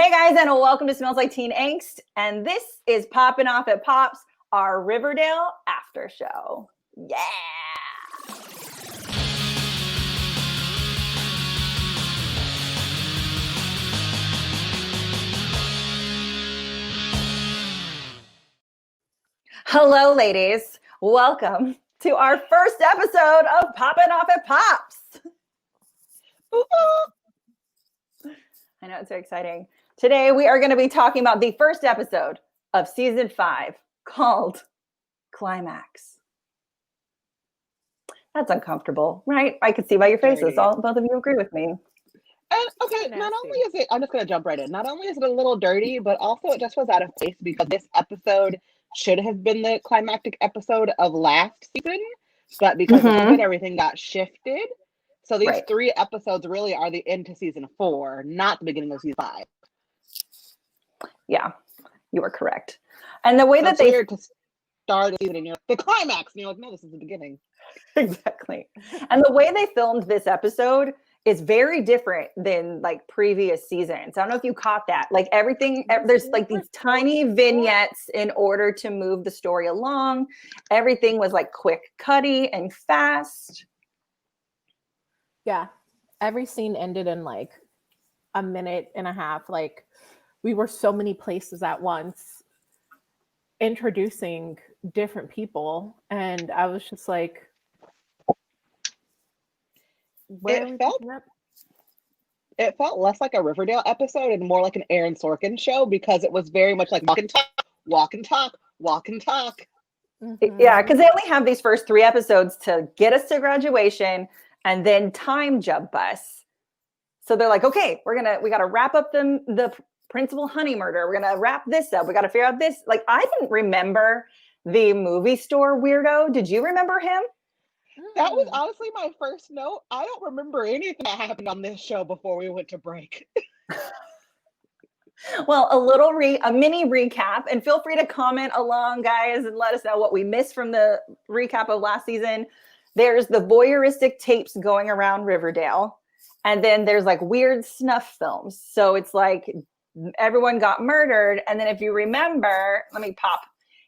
Hey guys, and welcome to Smells Like Teen Angst. And this is Poppin Off At Pops, our Riverdale after show. Yeah! Hello, ladies. Welcome to our first episode of Poppin Off At Pops. I know, it's very exciting. Today, we are going to be talking about the first episode of season 5 called Climax. That's uncomfortable, right? I can see by your faces. Both of you agree with me. Okay, not only is it, I'm just going to jump right in. Not only is it a little dirty, but also it just was out of place because this episode should have been the climactic episode of last season, but because of COVID, everything got shifted. So these 3 episodes really are the end to season 4, not the beginning of season 5. Yeah, you are correct. And the way that they to start a season and you're like, the climax, and you're like, no, this is the beginning. Exactly. And the way they filmed this episode is very different than like previous seasons. I don't know if you caught that. Like everything, there's like these tiny vignettes in order to move the story along. Everything was like quick cutty and fast. Yeah. Every scene ended in like a minute and a half. Like we were so many places at once introducing different people. And I was just like, it felt less like a Riverdale episode and more like an Aaron Sorkin show because it was very much like walk and talk, walk and talk, walk and talk. Yeah, because they only have these first 3 episodes to get us to graduation and then time jump us. So they're like, okay, we got to wrap up the Principal Honey murder. We're going to wrap this up. We got to figure out this. Like, I didn't remember the movie store weirdo. Did you remember him? That was honestly my first note. I don't remember anything that happened on this show before we went to break. Well, a mini recap, and feel free to comment along, guys, and let us know what we missed from the recap of last season. There's the voyeuristic tapes going around Riverdale, and then there's like weird snuff films. So it's like everyone got murdered, and then if you remember, let me pop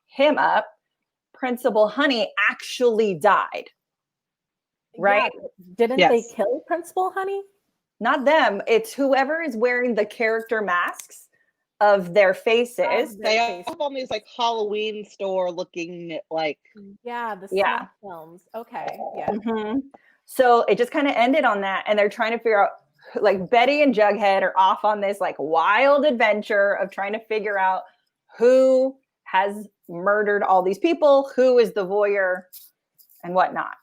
him up. Principal Honey actually died. Right? Yeah. Didn't they kill Principal Honey? Not them. It's whoever is wearing the character masks of their faces. They have on these like Halloween store looking like snuff films. Okay. Yeah. So it just kind of ended on that, and they're trying to figure out, like, Betty and Jughead are off on this like wild adventure of trying to figure out who has murdered all these people, who is the voyeur, and whatnot.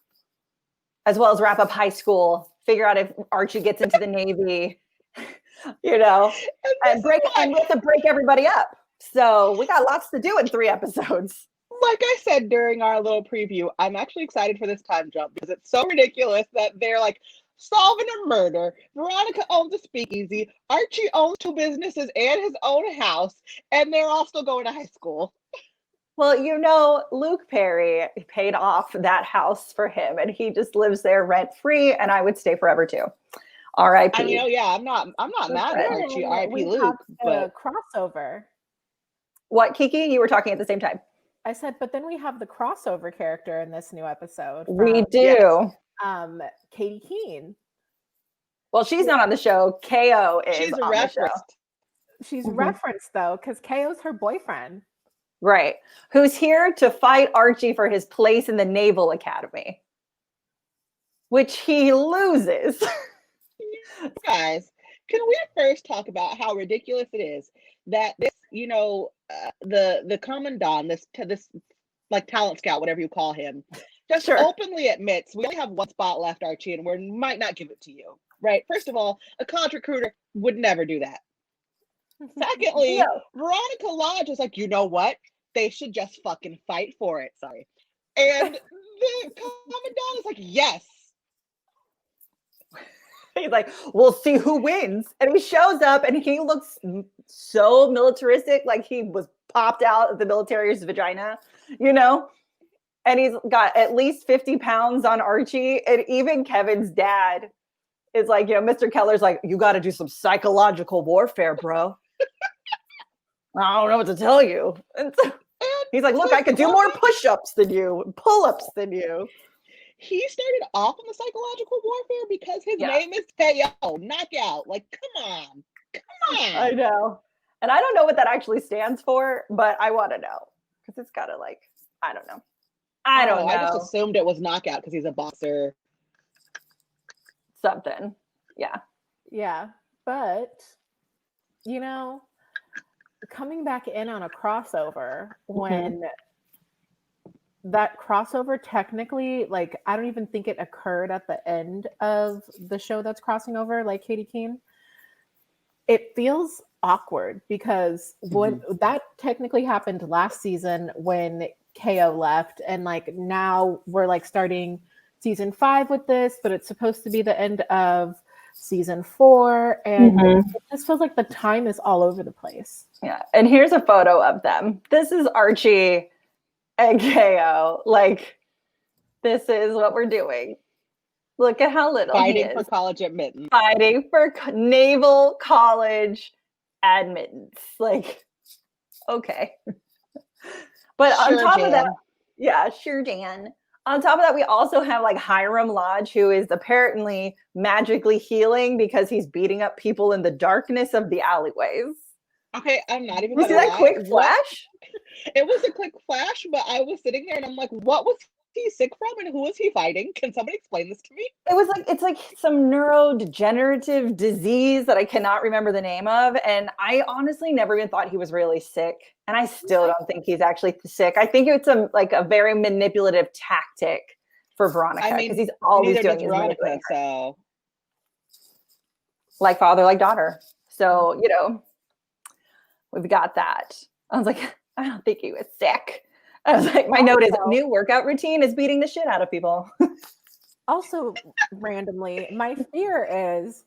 As well as wrap up high school, figure out if Archie gets into the Navy, and we have to break everybody up. So we got lots to do in 3 episodes. Like I said during our little preview, I'm actually excited for this time jump because it's so ridiculous that they're like solving a murder. Veronica owns a speakeasy. Archie owns 2 businesses and his own house, and they're all still going to high school. Well, Luke Perry paid off that house for him, and he just lives there rent free, and I would stay forever too. R.I.P. I mean, I'm not mad at Archie. R.I.P. Luke. But crossover. What, Keiki? You were talking at the same time. I said, but then we have the crossover character in this new episode. We do. Katie Keene. Well, she's not on the show. KO is She's on referenced. the show. She's referenced though, because KO's her boyfriend. Right. Who's here to fight Archie for his place in the Naval Academy, which he loses. Guys, can we first talk about how ridiculous it is that this, the commandant, this like talent scout, whatever you call him, just openly admits we only have 1 spot left, Archie, and we might not give it to you. Right? First of all, a college recruiter would never do that. Secondly, Veronica Lodge is like, you know what? They should just fucking fight for it. Sorry. And the commandant is like, yes. He's like, we'll see who wins. And he shows up and he looks so militaristic, like he was popped out of the military's vagina, And he's got at least 50 pounds on Archie. And even Kevin's dad is like, Mr. Keller's like, you got to do some psychological warfare, bro. I don't know what to tell you. And so he's like, look, I could do more push-ups than you, pull-ups than you. He started off on the psychological warfare because his name is KO, knockout. Like, come on. I know. And I don't know what that actually stands for, but I want to know. Because it's got to like, I don't know. I don't know. I just assumed it was knockout because he's a boxer. Something. Yeah. Yeah. But, you know, coming back in on a crossover when that crossover technically, like, I don't even think it occurred at the end of the show that's crossing over, like Katie Keene. It feels awkward because when that technically happened last season when KO left, and like now we're like starting season 5 with this, but it's supposed to be the end of season 4, and it just feels like the time is all over the place. Yeah. And here's a photo of them. This is Archie and KO. Like, this is what we're doing. Look at how little Fighting he is. for college admittance. Fighting for naval college admittance. Like, okay. But on top of that, sure, Dan. On top of that, we also have like Hiram Lodge, who is apparently magically healing because he's beating up people in the darkness of the alleyways. Okay, I'm not even gonna lie. You see that quick flash? It was a quick flash, but I was sitting there and I'm like, what was he sick from and who was he fighting? Can somebody explain this to me? It's like some neurodegenerative disease that I cannot remember the name of. And I honestly never even thought he was really sick. And I still don't think he's actually sick. I think it's a very manipulative tactic for Veronica, because he's always doing his Veronica, so like father, like daughter. So, you know, we've got that. I was like, I don't think he was sick. I was like, my note is new workout routine is beating the shit out of people. Also, randomly, my fear is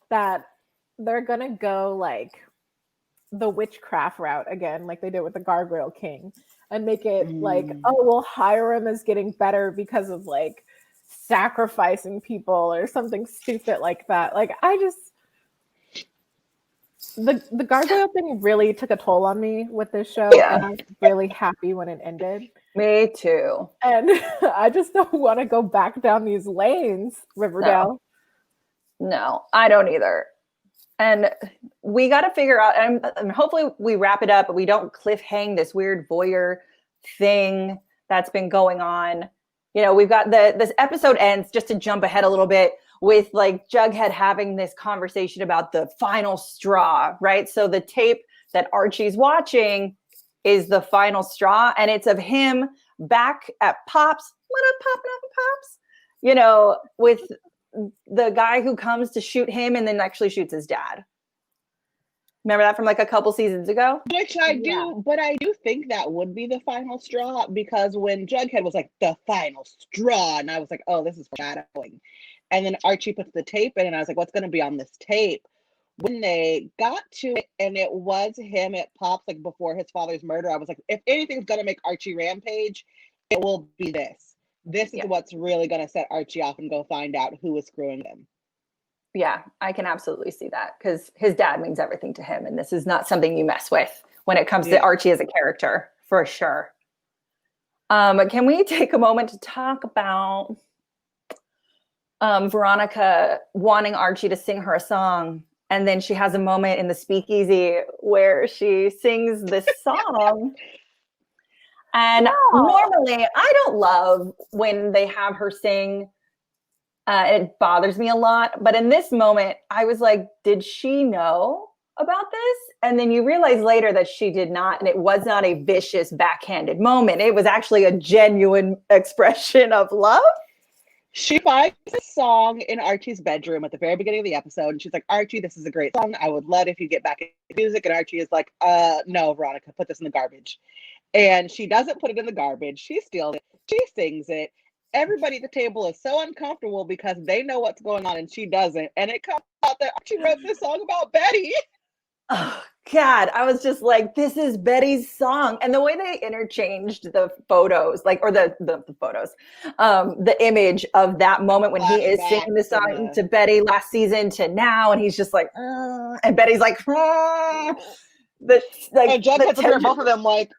that they're going to go like the witchcraft route again, like they did with the Gargoyle King, and make it like, oh, well, Hiram is getting better because of like sacrificing people or something stupid like that. Like, I just, the Gargoyle thing really took a toll on me with this show, and I'm really happy when it ended. Me too. And I just don't want to go back down these lanes, Riverdale. No, I don't either. And we got to figure out, and hopefully we wrap it up, but we don't cliffhang this weird voyeur thing that's been going on. You know, we've got this episode ends, just to jump ahead a little bit, with like Jughead having this conversation about the final straw, right? So the tape that Archie's watching is the final straw, and it's of him back at Pops. What up, Poppin Off At Pops? You know, with the guy who comes to shoot him and then actually shoots his dad. Remember that from like a couple seasons ago? Which I do, but I do think that would be the final straw, because when Jughead was like, the final straw, and I was like, oh, this is foreshadowing. And then Archie puts the tape in, and I was like, what's going to be on this tape? When they got to it, and it was him at Pops, like before his father's murder, I was like, if anything's going to make Archie rampage, it will be this. This is what's really going to set Archie off and go find out who is screwing him. Yeah, I can absolutely see that, because his dad means everything to him, and this is not something you mess with when it comes to Archie as a character, for sure. Can we take a moment to talk about Veronica wanting Archie to sing her a song, and then she has a moment in the speakeasy where she sings this song. And normally I don't love when they have her sing. It bothers me a lot. But in this moment, I was like, did she know about this? And then you realize later that she did not. And it was not a vicious, backhanded moment. It was actually a genuine expression of love. She finds a song in Archie's bedroom at the very beginning of the episode. And she's like, Archie, this is a great song. I would love if you get back into music. And Archie is like, no, Veronica, put this in the garbage. And she doesn't put it in the garbage. She steals it. She sings it. Everybody at the table is so uncomfortable because they know what's going on and she doesn't. And it comes out that Archie wrote this song about Betty. Oh, God. I was just like, this is Betty's song. And the way they interchanged the photos, like, or the photos, the image of that moment when he is singing the song to Betty last season to now. And he's just like, and Betty's like, the like And Jughead's looking at both of them like,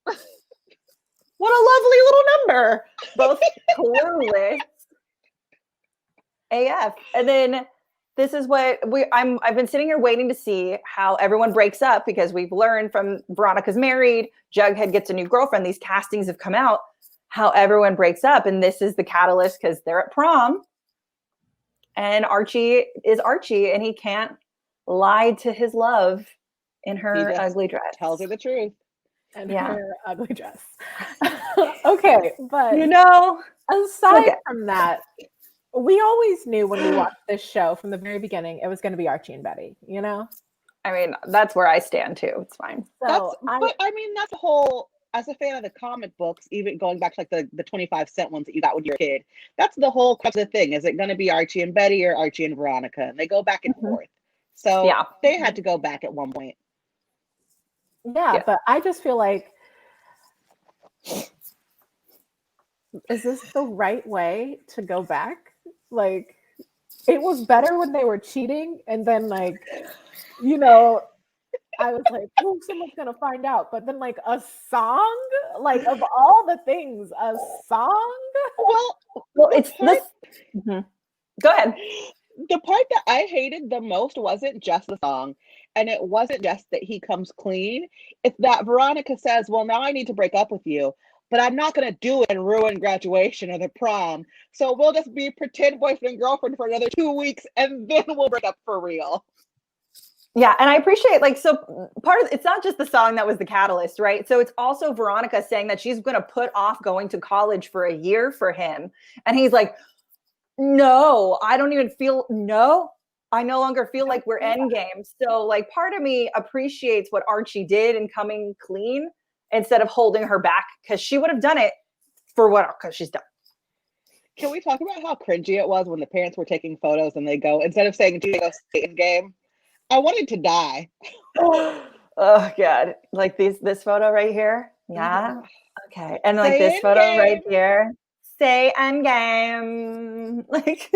what a lovely little number. Both clueless AF. And then this is what I've been sitting here waiting to see how everyone breaks up, because we've learned from Veronica's married, Jughead gets a new girlfriend. These castings have come out, how everyone breaks up. And this is the catalyst because they're at prom. And Archie is Archie, and he can't lie to his love in her ugly dress. Tells her the truth. And her ugly dress. Okay, but aside from that, we always knew when we watched this show from the very beginning, it was going to be Archie and Betty, I mean, that's where I stand too. It's fine. So that's the whole, as a fan of the comic books, even going back to like the 25-cent ones that you got when you were a kid, that's the whole crux of the thing. Is it going to be Archie and Betty or Archie and Veronica? And they go back and forth. So they had to go back at one point. Yeah, but I just feel like, is this the right way to go back? Like, it was better when they were cheating, and then I was like, oh, someone's gonna find out. But then like a song, like of all the things, a song. Well, it's this. Go ahead. The part that I hated the most wasn't just the song, and it wasn't just that he comes clean. It's that Veronica says, well, now I need to break up with you, but I'm not going to do it and ruin graduation or the prom. So we'll just be pretend boyfriend and girlfriend for another 2 weeks, and then we'll break up for real. Yeah, and I appreciate, it's not just the song that was the catalyst, right? So it's also Veronica saying that she's going to put off going to college for a year for him. And he's like, no, I don't even feel, I no longer feel like we're endgame. So part of me appreciates what Archie did in coming clean instead of holding her back, because she would have done it because she's done. Can we talk about how cringy it was when the parents were taking photos and they go, instead of saying, do you go stay in game? I wanted to die. Oh God. Like this photo right here. Yeah. Okay. And like stay this photo game. right here. Stay endgame.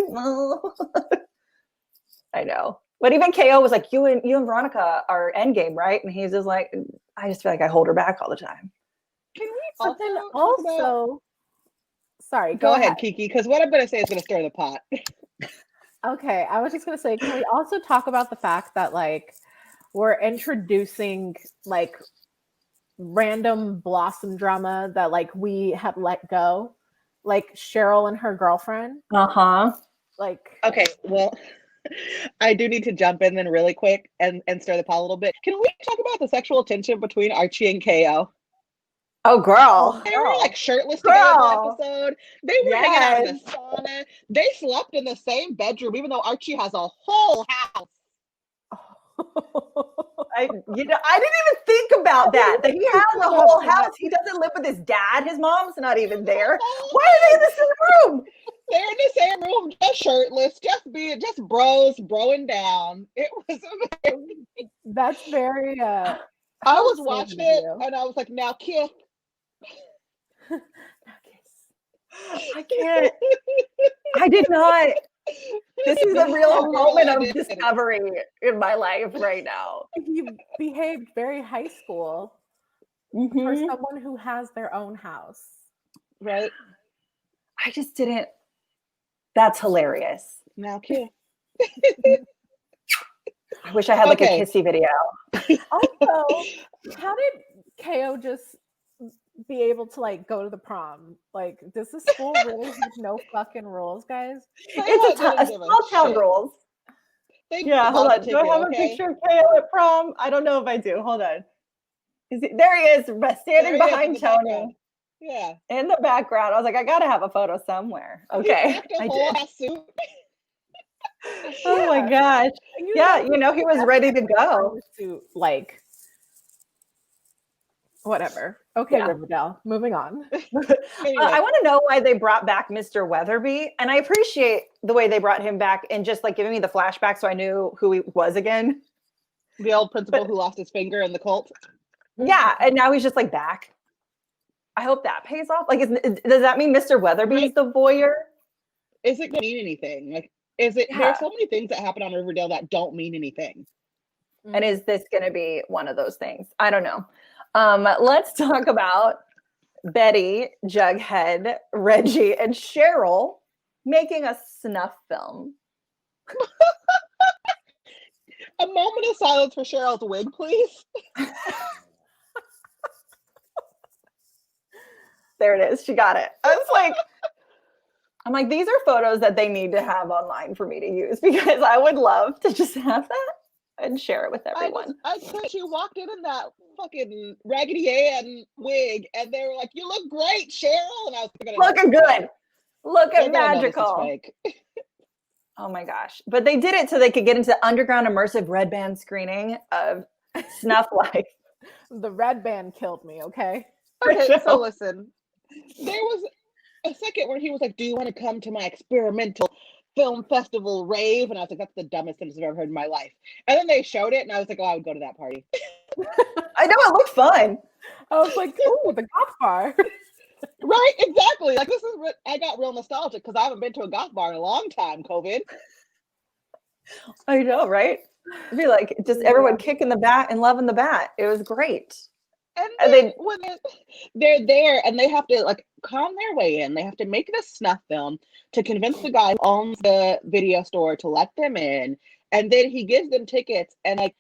No. I know. But even KO was like, you and Veronica are endgame, right? And he's just like, I just feel like I hold her back all the time. Can we also sorry, go ahead, Keiki, because what I'm going to say is going to stir the pot. Okay, I was just going to say, can we also talk about the fact that we're introducing random Blossom drama that we have let go, like Cheryl and her girlfriend. Okay, well, I do need to jump in then really quick and stir the pot a little bit. Can we talk about the sexual tension between Archie and KO? Oh, girl. They were shirtless together in the episode. They were hanging out in the sauna. They slept in the same bedroom, even though Archie has a whole house. I didn't even think about that he has a whole house. He doesn't live with his dad. His mom's not even there. Why are they in the same room? They're in the same room, just shirtless, just bros broing down. It was amazing. That's very I was watching it and I was like, now kiss. I can't. I did not. This is a real moment of discovery in my life right now. You behaved very high school for someone who has their own house. Right? I just didn't. That's hilarious. Now kiss. I wish I had a kissy video. Also, how did KO just be able to go to the prom? Does the school really have no fucking rules, guys? It's a small town rules. Hold on. Do I have a picture of KO at prom? I don't know if I do. Hold on. There he is, standing behind Tony. Yeah. In the background. I was like, I gotta have a photo somewhere. Okay. I did. Suit. Oh my gosh. He was ready to go. Whatever. Okay, Riverdale. Moving on. Anyway. I want to know why they brought back Mr. Weatherby, and I appreciate the way they brought him back and just giving me the flashback so I knew who he was again. The old principal who lost his finger in the cult. Yeah, and now he's just back. I hope that pays off. Does that mean Mr. Weatherby is the voyeur? Is it going to mean anything? There's so many things that happen on Riverdale that don't mean anything. And is this going to be one of those things? I don't know. Let's talk about Betty, Jughead, Reggie, and Cheryl making a snuff film. A moment of silence for Cheryl's wig, please. There it is. She got it. I'm like, these are photos that they need to have online for me to use, because I would love to just have that and share it with everyone. I could. She walked in that fucking Raggedy Ann wig, and they were like, "You look great, Cheryl." And I was looking good. Looking magical. Oh my gosh. But they did it so they could get into the underground immersive red band screening of Snuff Life. The red band killed me, okay? Okay, so listen. There was a second where he was like, "Do you want to come to my experimental film festival rave?" And I was like, "That's the dumbest thing I've ever heard in my life." And then they showed it, and I was like, "Oh, I would go to that party." I know, it looked fun. I was like, "Oh, the goth bar." Right, exactly. Like, this is what I got real nostalgic, because I haven't been to a goth bar in a long time, COVID. I know, right? It'd be like just everyone kicking the bat and loving the bat. It was great. And then when they're there and they have to like calm their way in, they have to make this snuff film to convince the guy who owns the video store to let them in. And then he gives them tickets, and like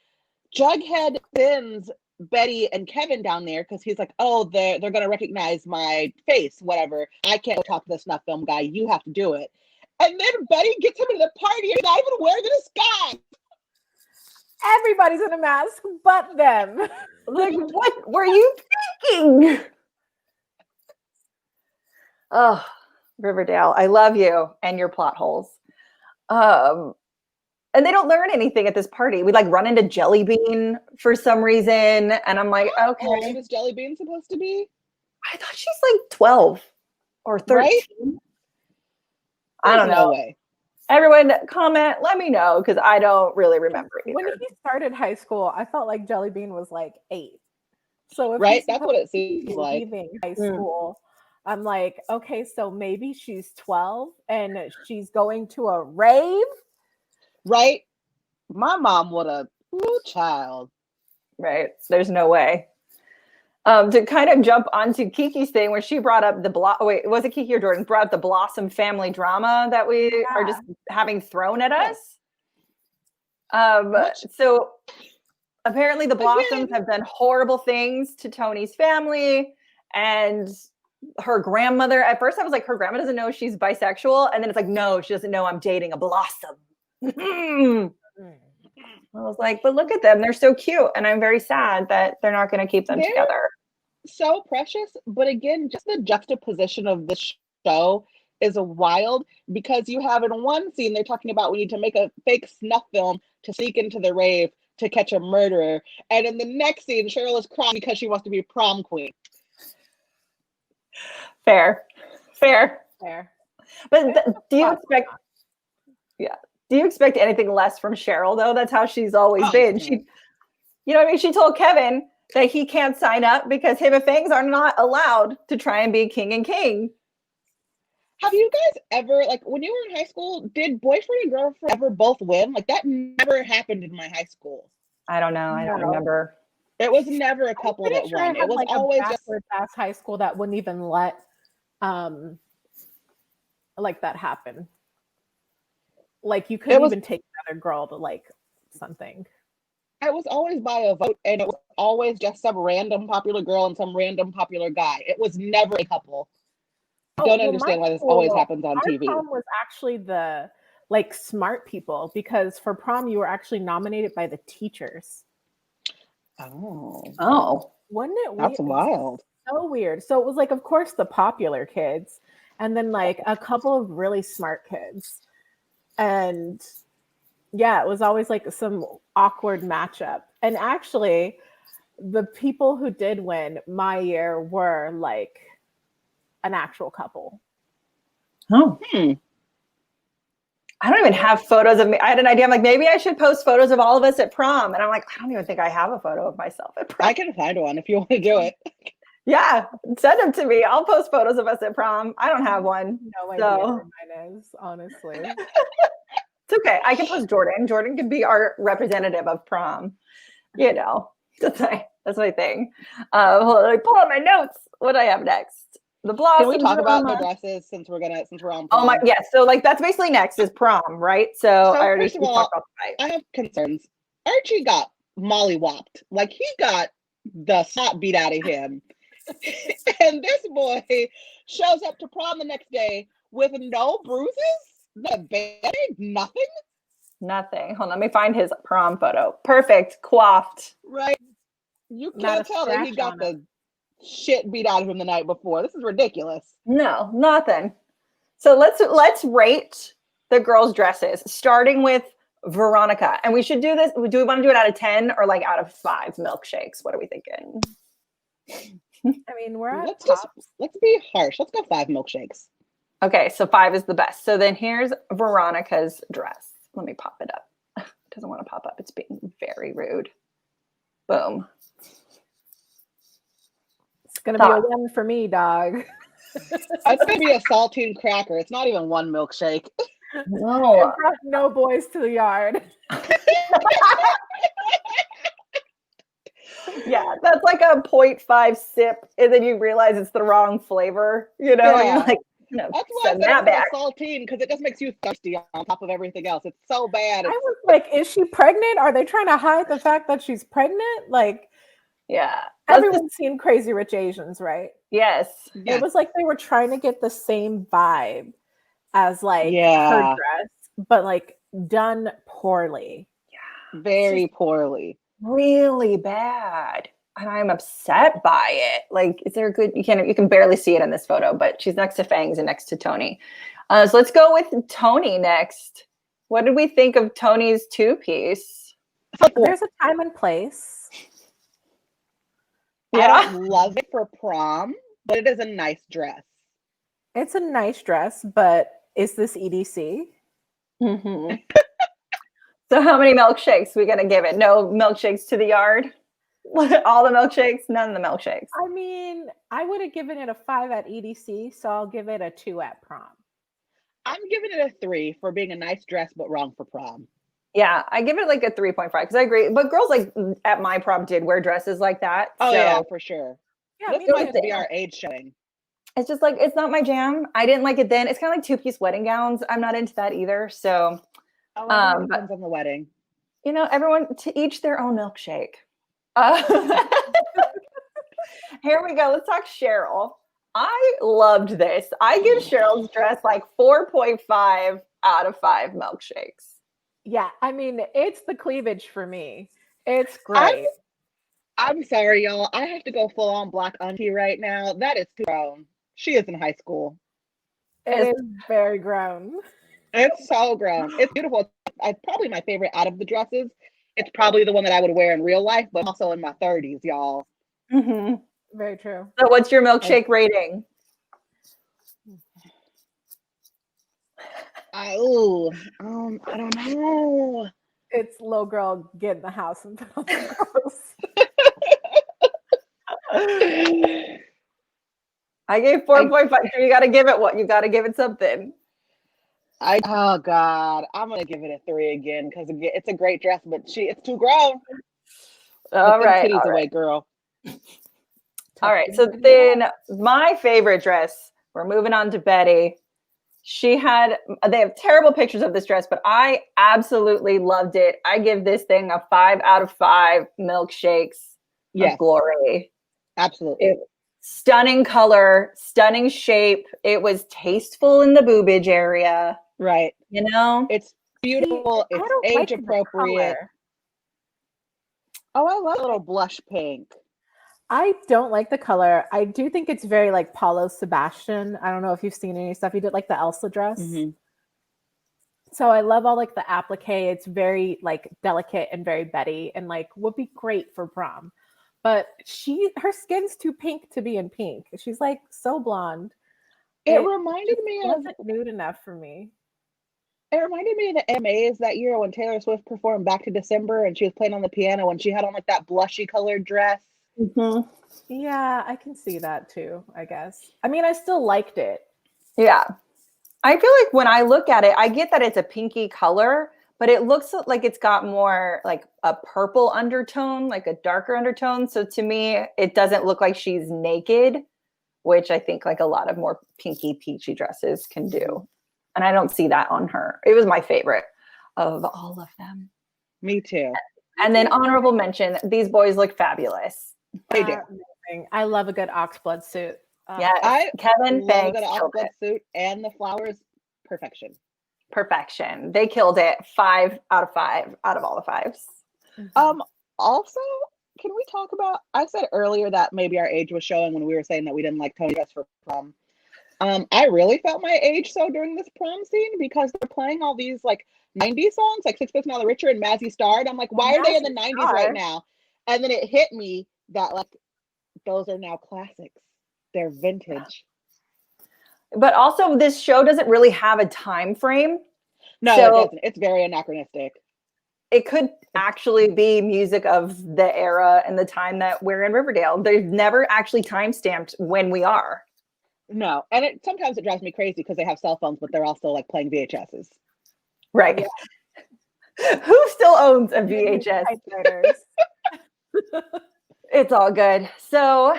Jughead sends Betty and Kevin down there because he's like, "Oh, they're gonna recognize my face, whatever. I can't talk to the snuff film guy. You have to do it." And then Betty gets him into the party and not even wearing a disguise. Everybody's in a mask but them. Like, what were you thinking? Oh, Riverdale, I love you and your plot holes. And they don't learn anything at this party. We like run into Jelly Bean for some reason, and I'm like, How okay. old is Jelly Bean supposed to be? I thought she's like 12 or 13. Right? I don't know. No way. Everyone comment, let me know, because I don't really remember either. When he started high school, I felt like Jelly Bean was like 8. So if right, that's what it seems like. Leaving high school, I'm like, okay, so maybe she's 12 and she's going to a rave. Right? My mom would have, child. Right? There's no way. To kind of jump onto Kiki's thing, where she brought up was it Keiki or Jordan brought up the Blossom family drama that we are just having thrown at us? So apparently the Blossoms have done horrible things to Tony's family, and her grandmother, at first I was like, her grandma doesn't know she's bisexual, and then it's like, no, she doesn't know I'm dating a Blossom. I was like, but look at them. They're so cute. And I'm very sad that they're not going to keep them together. So precious. But again, just the juxtaposition of this show is wild, because you have in one scene, they're talking about we need to make a fake snuff film to sneak into the rave to catch a murderer. And in the next scene, Cheryl is crying because she wants to be prom queen. Fair. But do you expect... Yeah. Do you expect anything less from Cheryl, though? That's how she's always been. She, you know what I mean? She told Kevin that he can't sign up because him and Fangs are not allowed to try and be king and king. Have you guys ever, like, when you were in high school, did boyfriend and girlfriend ever both win? Like, that never happened in my high school. I don't know. I don't remember. It was never a couple that won. It was like always just past high school that wouldn't even let like that happen. Like, you couldn't even take another girl to like something. It was always by a vote, and it was always just some random popular girl and some random popular guy. It was never a couple. I don't understand why this always happens on TV. Prom was actually the like smart people, because for prom you were actually nominated by the teachers. Oh, wasn't it weird? That's wild. So weird. So it was like, of course, the popular kids, and then like a couple of really smart kids. And yeah, it was always like some awkward matchup. And actually, the people who did win my year were like an actual couple. Oh. I don't even have photos of me. I had an idea. I'm like, maybe I should post photos of all of us at prom. And I'm like, I don't even think I have a photo of myself at prom. I can find one if you want to do it. Yeah, send them to me. I'll post photos of us at prom. I don't have one. No idea where mine is, honestly. It's okay. I can post Jordan. Jordan can be our representative of prom. You know, that's my thing. Hold on, let me pull out my notes. What do I have next? The Blossoms. Can we talk about the drama. dresses since we're on Oh my, prom? yes. So like that's basically next is prom, right? So I already first of all, talked about the fight. I have concerns. Archie got mollywopped. Like he got the snot beat out of him. And this boy shows up to prom the next day with no bruises, no band-aid, nothing. Nothing. Hold on, let me find his prom photo. Perfect, coiffed. Right? You Not can't a tell that he scratch got on the shit beat out of him the night before. This is ridiculous. No, nothing. So let's rate the girls' dresses, starting with Veronica. And we should do this. Do we want to do it out of 10 or like out of 5 milkshakes? What are we thinking? I mean, we're at Let's be harsh. Let's go 5 milkshakes. Okay, so 5 is the best. So then here's Veronica's dress. Let me pop it up. It doesn't want to pop up. It's being very rude. Boom. It's gonna be a 1 for me, dog. It's gonna be a saltine cracker. It's not even 1 milkshake. No. I brought no boys to the yard. Yeah, that's like a 0.5 sip, and then you realize it's the wrong flavor. You know, Yeah. you're like, no, That's why send I that said back. it's saltine, because it just makes you thirsty on top of everything else. It's so bad. I was like, is she pregnant? Are they trying to hide the fact that she's pregnant? Like, Yeah. everyone's seen Crazy Rich Asians, right? Yes. It was like they were trying to get the same vibe as like Yeah. her dress, but like done poorly. Very poorly. Really bad. And I'm upset by it. Like, is there a good, you can barely see it in this photo, but she's next to Fangs and next to Tony. So let's go with Tony next. What did we think of Tony's 2-piece? There's a time and place. I don't love it for prom, but it is a nice dress. It's a nice dress, but is this EDC? Mm-hmm. So how many milkshakes we gonna give it? No milkshakes to the yard? All the milkshakes? None of the milkshakes. I mean, I would have given it a 5 at EDC, so I'll give it a 2 at prom. I'm giving it a 3 for being a nice dress, but wrong for prom. Yeah, I give it like a 3.5 because I agree. But girls like at my prom did wear dresses like that. Oh so yeah, for sure. Yeah, This might be our age showing. it's just like, it's not my jam. I didn't like it then. It's kind of like 2-piece wedding gowns. I'm not into that either. So, Depends on the wedding. you know, everyone to each their own milkshake. Here we go. Let's talk Cheryl. I loved this. I give Cheryl's dress like 4.5 out of 5 milkshakes. Yeah, I mean, it's the cleavage for me. It's great. I'm sorry, y'all. I have to go full on black auntie right now. That is too grown. She is in high school. It is very grown. It's so grown. It's beautiful. It's probably my favorite out of the dresses. It's probably the one that I would wear in real life, but I'm also in my 30s, y'all. Mm-hmm. Very true. So what's your milkshake rating? I don't know. It's low girl, get in the house and put on the clothes. I gave 4.5. So you got to give it what? You got to give it something. Oh God, I'm gonna give it a 3 again because it's a great dress, but it's too grown. All right, titties away, girl. All right. So then, my favorite dress. We're moving on to Betty. They have terrible pictures of this dress, but I absolutely loved it. I give this thing a 5 out of 5 milkshakes of glory. Absolutely. Stunning color, stunning shape. It was tasteful in the boobage area. Right. You know? It's beautiful. It's age appropriate. Oh, I love a little blush pink. I don't like the color. I do think it's very like Paulo Sebastian. I don't know if you've seen any stuff. He did like the Elsa dress. Mm-hmm. So I love all like the applique. It's very like delicate and very Betty and like would be great for prom. But her skin's too pink to be in pink. She's like so blonde. It reminded me of nude enough for me. It reminded me of the MAs that year when Taylor Swift performed Back to December and she was playing on the piano and she had on like that blushy colored dress. Mm-hmm. Yeah, I can see that too, I guess. I mean, I still liked it. Yeah. I feel like when I look at it, I get that it's a pinky color, but it looks like it's got more like a purple undertone, like a darker undertone. So to me, it doesn't look like she's naked, which I think like a lot of more pinky peachy dresses can do. And I don't see that on her. It was my favorite of all of them. Me too. And then honorable mention, these boys look fabulous. They do. Amazing. I love a good oxblood suit. Yeah, Kevin Love Banks a good killed Oxblood it. suit and the flowers, perfection. Perfection. They killed it. 5 out of 5 out of all the 5s. Also, can we talk about, I said earlier that maybe our age was showing when we were saying that we didn't like Tony dress for prom. I really felt my age so during this prom scene because they're playing all these like 90s songs, like Six Fifths Now the Richer and Mazzy Star. And I'm like, why are they in the 90s right now? And then it hit me that like those are now classics. They're vintage. But also this show doesn't really have a time frame. No, So it doesn't. It's very anachronistic. it could actually be music of the era and the time that we're in Riverdale. They've never actually time stamped when we are. No, and sometimes it drives me crazy because they have cell phones, but they're also like playing VHSs. Right. Yeah. Who still owns a VHS? It's all good. So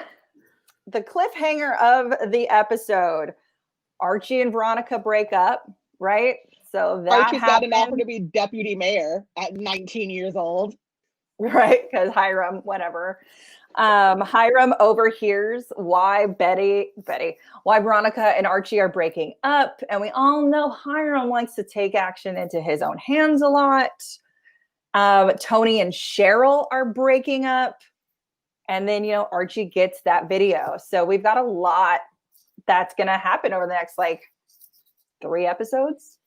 the cliffhanger of the episode, Archie and Veronica break up, right? So that Archie's got an offer to be deputy mayor at 19 years old. Right, because Hiram, whatever. Hiram overhears why Veronica and Archie are breaking up. And we all know Hiram likes to take action into his own hands a lot. Tony and Cheryl are breaking up. And then, Archie gets that video. So we've got a lot that's going to happen over the next, 3 episodes.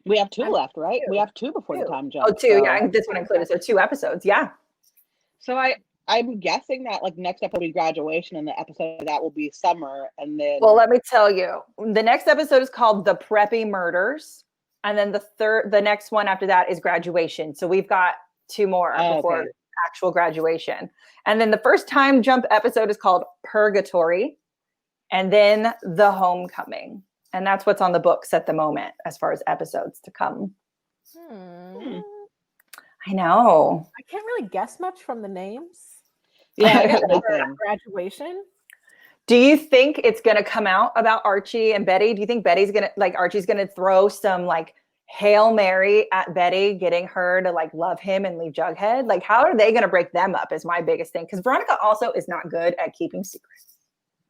We have 2 left, right? We have 2 before the time jump. Oh, 2. So. Yeah, this one included. So 2 episodes. Yeah. So I'm guessing that next episode will be graduation and the episode of that will be summer. And then. Well, let me tell you, the next episode is called The Preppy Murders. And then the next one after that is graduation. So we've got 2 more before actual graduation. And then the first time jump episode is called Purgatory. And then The Homecoming. And that's what's on the books at the moment as far as episodes to come. I know. I can't really guess much from the names. Yeah, I got nothing. Graduation. Do you think it's going to come out about Archie and Betty? Do you think Archie's going to throw some Hail Mary at Betty, getting her to love him and leave Jughead? How are they going to break them up is my biggest thing. Because Veronica also is not good at keeping secrets.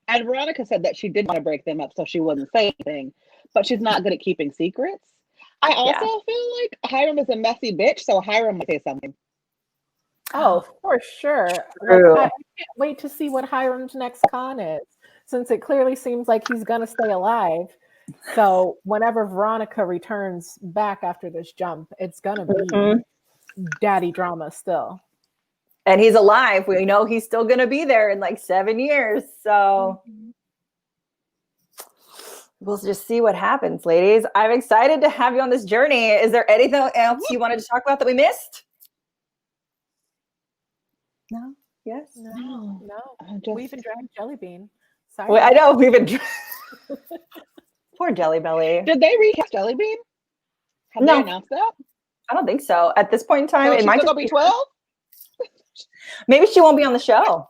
And Veronica said that she did want to break them up so she wouldn't say anything, but she's not good at keeping secrets. I also feel like Hiram is a messy bitch, so Hiram might say something. Oh, for sure. I can't wait to see what Hiram's next con is, since it clearly seems like he's going to stay alive. So whenever Veronica returns back after this jump, it's going to be daddy drama still. And he's alive. We know he's still going to be there in 7 years. So we'll just see what happens, ladies. I'm excited to have you on this journey. Is there anything else you wanted to talk about that we missed? No? Yes? No. We even dragged Jellybean. Sorry. Well, I know. We've been... Poor Jelly Belly. Did they recast Jellybean? Have they announced that? I don't think so. At this point in time, it might still be 12? Maybe she won't be on the show.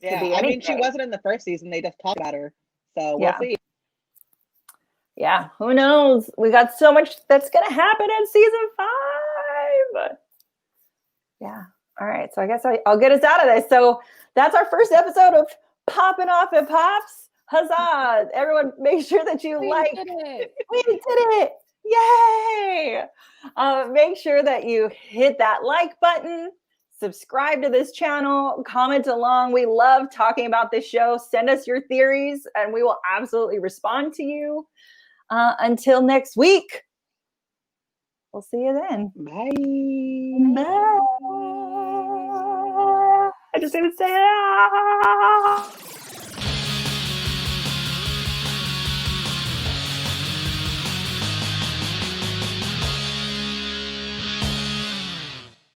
Yeah, I mean, she wasn't in the first season. They just talked about her. So we'll see. Yeah, who knows? We got so much that's going to happen in season 5. Yeah. All right. So I guess I'll get us out of this. So that's our first episode of Poppin Off At Pops. Huzzah. Everyone, make sure that you We did it. Yay. Make sure that you hit that like button. Subscribe to this channel, comment along. We love talking about this show. Send us your theories and we will absolutely respond to you. Until next week, we'll see you then. Bye. Bye. I just didn't say it.